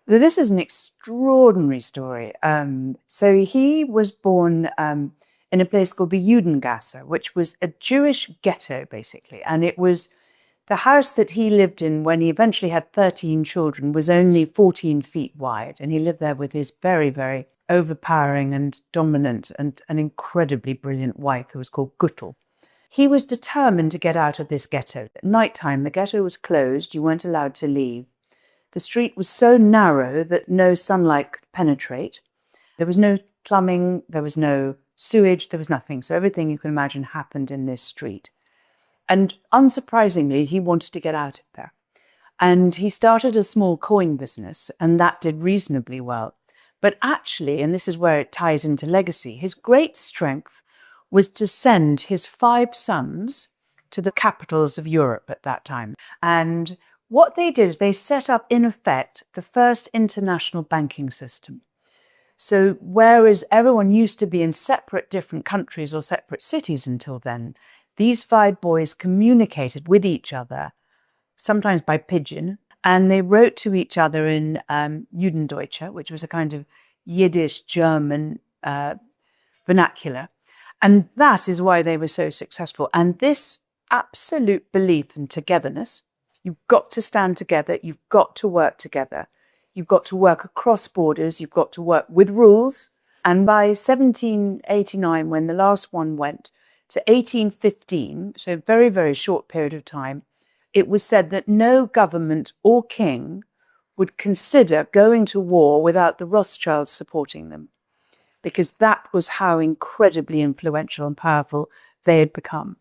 This is an extraordinary story. So he was born in a place called the Judengasse, which was a Jewish ghetto, basically. And it was the house that he lived in when he eventually had 13 children was only 14 feet wide. And he lived there with his very, very overpowering and dominant and an incredibly brilliant wife who was called Guttel. He was determined to get out of this ghetto. At nighttime, the ghetto was closed. You weren't allowed to leave. The street was so narrow that no sunlight could penetrate. There was no plumbing, there was no sewage, there was nothing. So everything you can imagine happened in this street. And unsurprisingly, he wanted to get out of there. And he started a small coin business, and that did reasonably well. But actually, and this is where it ties into legacy, his great strength was to send his 5 sons to the capitals of Europe at that time. And what they did is they set up, in effect, the first international banking system. So whereas everyone used to be in separate different countries or separate cities until then, these 5 boys communicated with each other, sometimes by pigeon, and they wrote to each other in Judendeutsche, which was a kind of Yiddish German vernacular. And that is why they were so successful. And this absolute belief in togetherness, you've got to stand together, you've got to work together, you've got to work across borders, you've got to work with rules. And by 1789, when the last one went, to 1815, so a very, very short period of time, it was said that no government or king would consider going to war without the Rothschilds supporting them, because that was how incredibly influential and powerful they had become.